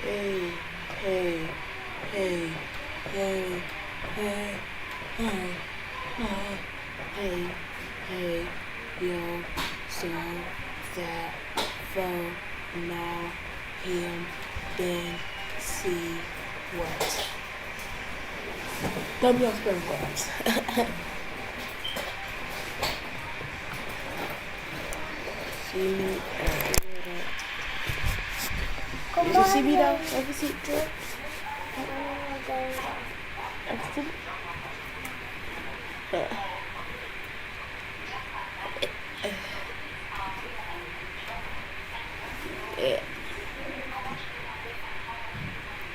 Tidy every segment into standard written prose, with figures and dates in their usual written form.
Hey, hey, hey, hey, hey, hey, hey, yo, so that phone now him then see what. Thumb your spring box. See me did you see me though? Let me see Drew.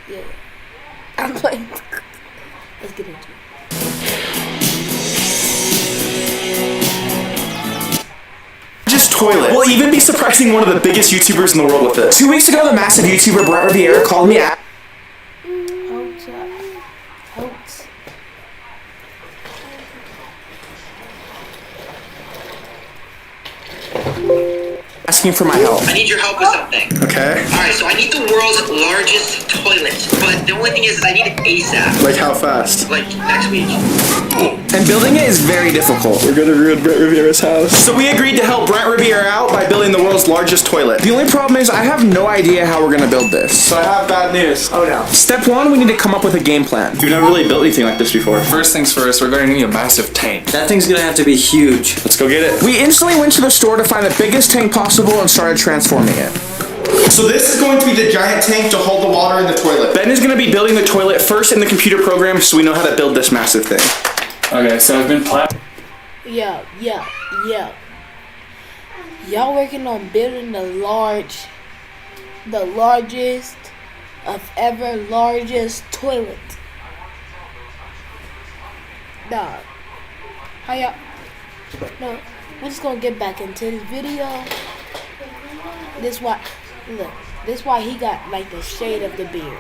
Yeah. I'm playing. Let's get into it. Toilet. We'll even be surprising one of the biggest YouTubers in the world with this. 2 weeks ago, the massive YouTuber Brent Rivera called me out. Asking for my help. I need your help with something. Okay. Alright, so I need the world's largest toilet. But the only thing is I need it ASAP. Like how fast? Like next week. And building it is very difficult. We're gonna ruin Brent Rivera's house. So we agreed to help Brent Rivera out by building the world's largest toilet. The only problem is I have no idea how we're gonna build this. So I have bad news. Oh no. Step 1, we need to come up with a game plan. We've never really built anything like this before. First things first, we're going to need a massive tank. That thing's gonna have to be huge. Let's go get it. We instantly went to the store to find the biggest tank possible and started transforming it. So this is going to be the giant tank to hold the water in the toilet. Ben is going to be building the toilet first in the computer program so we know how to build this massive thing. Okay, so I've been Yeah. Y'all working on building the largest of ever largest toilet. Dog. How y'all? No, we're just gonna get back into this video. This why he got like the shade of the beard.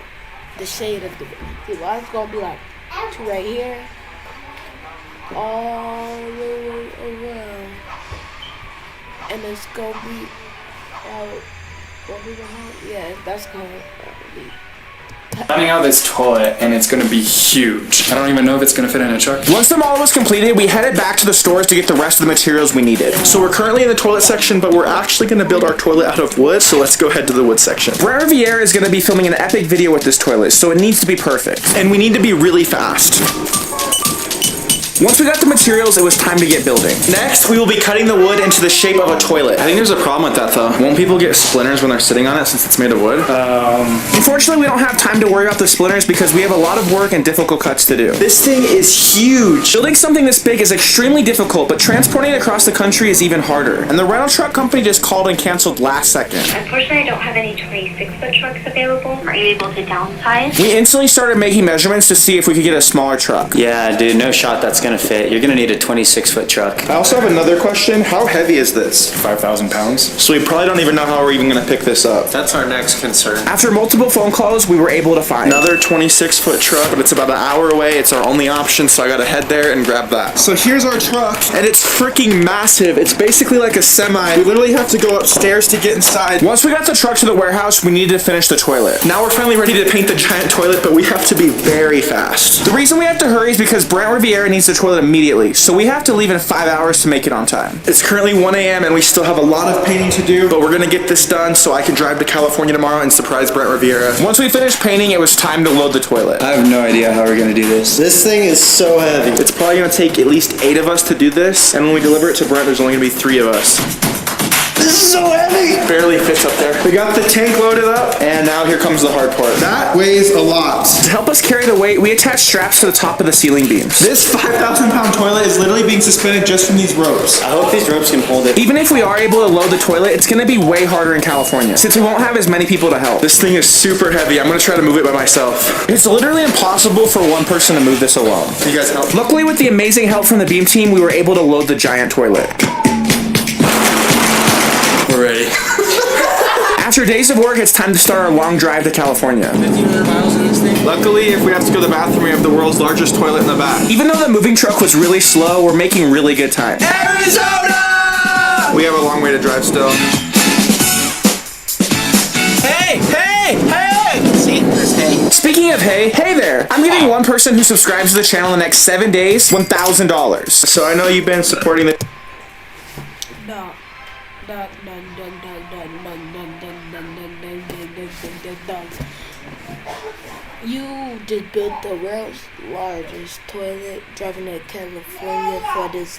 The shade of the beard. See, why it's gonna be like right here. All the way around. And it's gonna be yeah, that's gonna be planning out this toilet, and it's gonna be huge. I don't even know if it's gonna fit in a truck. Once the model was completed, we headed back to the stores to get the rest of the materials we needed. So we're currently in the toilet section, but we're actually gonna build our toilet out of wood, so let's go head to the wood section. Brent Rivera is gonna be filming an epic video with this toilet, so it needs to be perfect. And we need to be really fast. Once we got the materials, it was time to get building. Next, we will be cutting the wood into the shape of a toilet. I think there's a problem with that though. Won't people get splinters when they're sitting on it since it's made of wood? Unfortunately, we don't have time to worry about the splinters because we have a lot of work and difficult cuts to do. This thing is huge. Building something this big is extremely difficult, but transporting it across the country is even harder. And the rental truck company just called and canceled last second. Unfortunately, I don't have any 26-foot trucks available. Are you able to downsize? We instantly started making measurements to see if we could get a smaller truck. Yeah, dude, no shot that's gonna fit. You're gonna need a 26-foot truck. I also have another question. How heavy is this? 5,000 pounds. So we probably don't even know how we're even gonna pick this up. That's our next concern. After multiple phone calls, we were able to find another 26-foot truck, but it's about an hour away. It's our only option, so I gotta head there and grab that. So here's our truck, and it's freaking massive. It's basically like a semi. We literally have to go upstairs to get inside. Once we got the truck to the warehouse, we needed to finish the toilet. Now we're finally ready to paint the giant toilet, but we have to be very fast. The reason we have to hurry is because Brent Rivera needs the toilet immediately, so we have to leave in 5 hours to make it on time. It's currently 1 a.m. and we still have a lot of painting to do, but we're gonna get this done so I can drive to California tomorrow and surprise Brent Rivera. Once we finished painting, it was time to load the toilet. I have no idea how we're gonna do this. This thing is so heavy. It's probably gonna take at least 8 of us to do this, and when we deliver it to Brent, there's only gonna be 3 of us. This is so heavy! Barely fits up there. We got the tank loaded up, and now here comes the hard part. That weighs a lot. To help us carry the weight, we attach straps to the top of the ceiling beams. This 5,000-pound toilet is literally being suspended just from these ropes. I hope these ropes can hold it. Even if we are able to load the toilet, it's gonna be way harder in California, since we won't have as many people to help. This thing is super heavy. I'm gonna try to move it by myself. It's literally impossible for one person to move this alone. Can you guys help? Luckily, with the amazing help from the beam team, we were able to load the giant toilet. We're ready. After days of work, it's time to start our long drive to California. 1,500 miles in this thing? Luckily, if we have to go to the bathroom, we have the world's largest toilet in the back. Even though the moving truck was really slow, we're making really good time. Arizona! We have a long way to drive still. Hey! hay. There's hay. Speaking of hay, hey there! I'm giving one person who subscribes to the channel in the next 7 days $1,000. So I know you've been supporting the. You just built the world's largest toilet, driving to California for this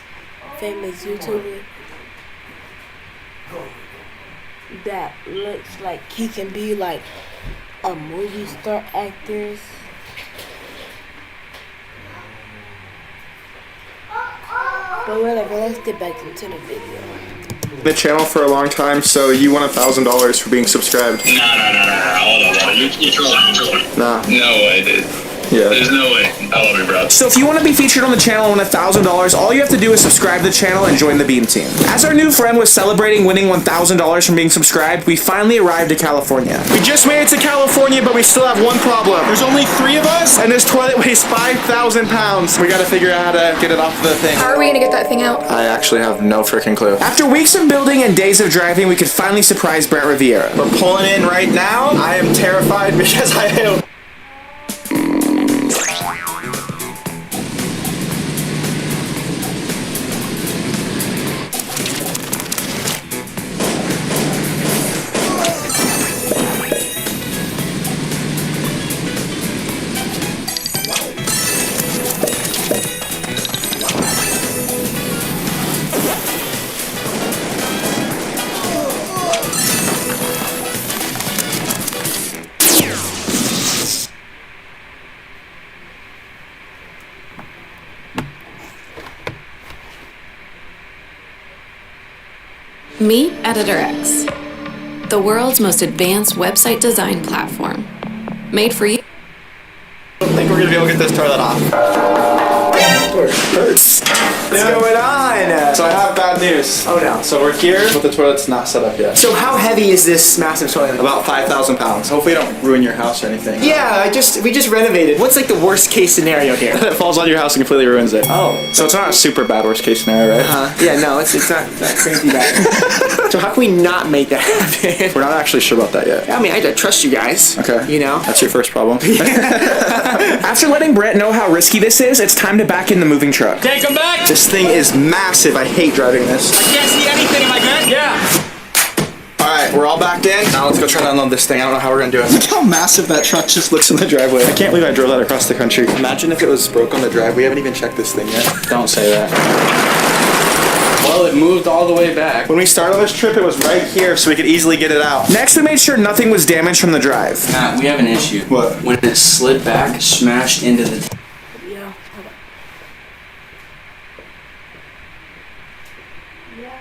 famous YouTuber that looks like he can be like a movie star actor. But whatever, let's get back into the video. The channel for a long time, so you won $1,000 for being subscribed. No. Hold on. You're trolling. Nah. No way, dude. Yeah. There's no way. I love you, bro. So if you want to be featured on the channel and win $1,000, all you have to do is subscribe to the channel and join the Beam Team. As our new friend was celebrating winning $1,000 from being subscribed, we finally arrived to California. We just made it to California, but we still have one problem. There's only 3 of us, and this toilet weighs 5,000 pounds. We gotta figure out how to get it off the thing. How are we gonna get that thing out? I actually have no freaking clue. After weeks of building and days of driving, we could finally surprise Brent Rivera. We're pulling in right now. I am terrified because I don't. Meet Editor X, the world's most advanced website design platform. Made for you. I don't think we're gonna be able to get this toilet off. It hurts. What's going on? So I have bad news. Oh no. So we're here, but the toilet's not set up yet. So how heavy is this massive toilet? About 5,000 pounds. Hopefully you don't ruin your house or anything. Yeah, we just renovated. What's like the worst case scenario here? It falls on your house and completely ruins it. Oh. So it's not a super bad worst case scenario, right? Yeah, no, it's not crazy bad. So how can we not make that happen? We're not actually sure about that yet. I mean, I trust you guys. Okay. You know? That's your first problem. After letting Brent know how risky this is, it's time to back in the moving truck. Take him back! This thing is massive. I hate driving this. I can't see anything, am I good? Yeah! Alright, we're all backed in. Now let's go try to unload this thing. I don't know how we're gonna do it. Look how massive that truck just looks in the driveway. I can't believe I drove that across the country. Imagine if it was broke on the drive. We haven't even checked this thing yet. Don't say that. Well, it moved all the way back. When we started this trip, it was right here, so we could easily get it out. Next, we made sure nothing was damaged from the drive. We have an issue. What? When it slid back, it smashed into the Yeah, hold on. Yeah.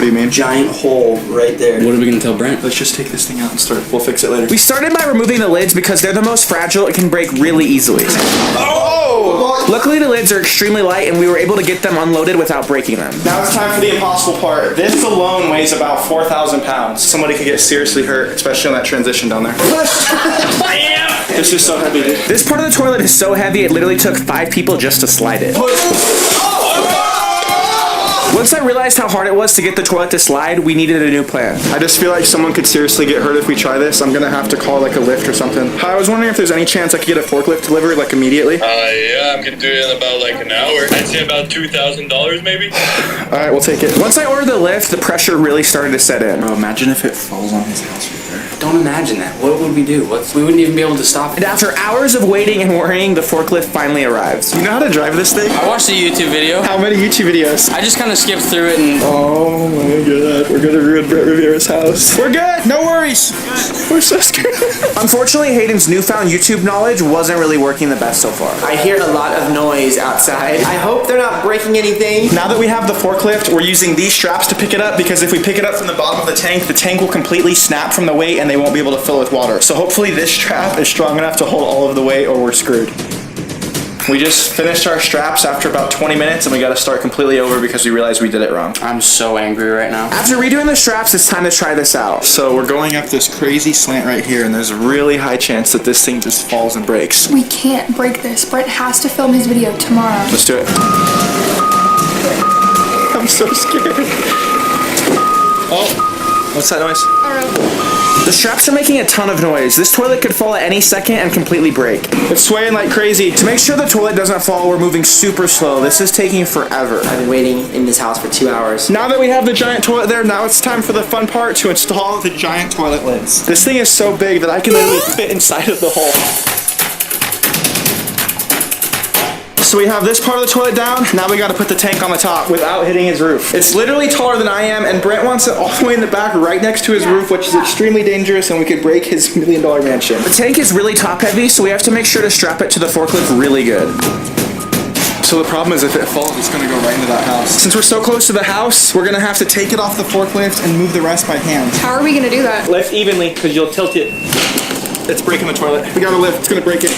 do you mean? Giant hole right there. What are we gonna tell Brent? Let's just take this thing out and start. We'll fix it later. We started by removing the lids because they're the most fragile. It can break really easily. Oh! Luckily, the lids are extremely light, and we were able to get them unloaded without breaking them. Now it's time for the impossible part. This alone weighs about 4,000 pounds. Somebody could get seriously hurt, especially on that transition down there. This is so heavy, dude. This part of the toilet is so heavy, it literally took 5 people just to slide it. Once I realized how hard it was to get the toilet to slide, we needed a new plan. I just feel like someone could seriously get hurt if we try this. I'm gonna have to call like a lift or something. Hi, I was wondering if there's any chance I could get a forklift delivered like immediately. Yeah, I'm gonna do it in about like an hour. I'd say about $2,000 maybe. All right, we'll take it. Once I ordered the lift, the pressure really started to set in. Bro, imagine if it falls on his house right there. Don't imagine that. What would we do? We wouldn't even be able to stop it. And after hours of waiting and worrying, the forklift finally arrives. You know how to drive this thing? I watched a YouTube video. How many YouTube videos? I just kind of skipped through it and... Oh my god, we're gonna ruin Brent Rivera's house. We're good, no worries. We're so scared. Unfortunately, Hayden's newfound YouTube knowledge wasn't really working the best so far. I hear a lot of noise outside. I hope they're not breaking anything. Now that we have the forklift, we're using these straps to pick it up because if we pick it up from the bottom of the tank will completely snap from the weight and they won't be able to fill it with water. So hopefully this strap is strong enough to hold all of the weight or we're screwed. We just finished our straps after about 20 minutes and we gotta start completely over because we realized we did it wrong. I'm so angry right now. After redoing the straps, it's time to try this out. So we're going up this crazy slant right here and there's a really high chance that this thing just falls and breaks. We can't break this. Brent has to film his video tomorrow. Let's do it. I'm so scared. Oh, what's that noise? I don't know. The straps are making a ton of noise. This toilet could fall at any second and completely break. It's swaying like crazy. To make sure the toilet doesn't fall, we're moving super slow. This is taking forever. I've been waiting in this house for 2 hours. Now that we have the giant toilet there, now it's time for the fun part to install the giant toilet lids. This thing is so big that I can literally fit inside of the hole. So we have this part of the toilet down. Now we gotta put the tank on the top without hitting his roof. It's literally taller than I am, and Brent wants it all the way in the back right next to his roof, which is extremely dangerous, and we could break his $1 million mansion. The tank is really top heavy, so we have to make sure to strap it to the forklift really good. So the problem is if it falls, it's gonna go right into that house. Since we're so close to the house, we're gonna have to take it off the forklift and move the rest by hand. How are we gonna do that? Lift evenly, because you'll tilt it. It's breaking the toilet. We gotta lift, it's gonna break it.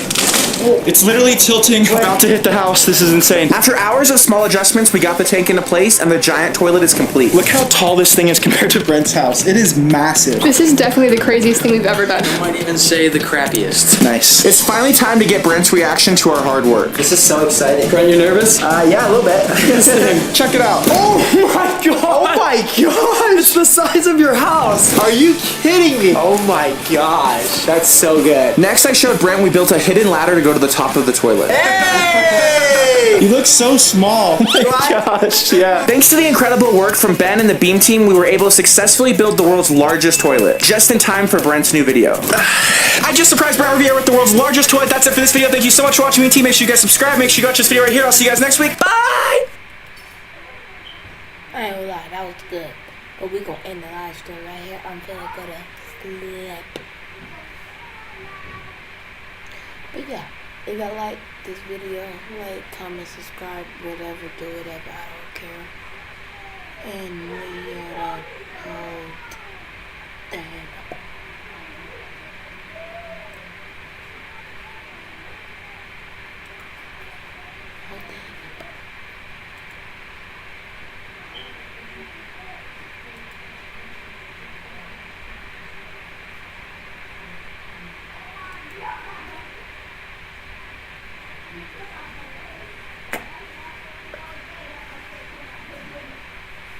It's literally tilting, about to hit the house. This is insane. After hours of small adjustments, we got the tank into place and the giant toilet is complete. Look how tall this thing is compared to Brent's house. It is massive. This is definitely the craziest thing we've ever done. I might even say the crappiest. Nice. It's finally time to get Brent's reaction to our hard work. This is so exciting. Brent, you nervous? Yeah, a little bit. Check it out. Oh my god. Oh my gosh. It's the size of your house. Are you kidding me? Oh my gosh. That's so good. Next, I showed Brent we built a hidden ladder to go to the top of the toilet. Hey! You look so small. Oh my gosh, yeah. Thanks to the incredible work from Ben and the Beam team, we were able to successfully build the world's largest toilet, just in time for Brent's new video. I just surprised Brent Rivera with the world's largest toilet. That's it for this video. Thank you so much for watching me, team. Make sure you guys subscribe. Make sure you watch this video right here. I'll see you guys next week. Bye! I ain't gonna lie, that was good. But we gonna end the live stream right here. I'm feeling good to sleep. But yeah, if y'all like this video, like, comment, subscribe, whatever, do whatever, I don't care. And we are out.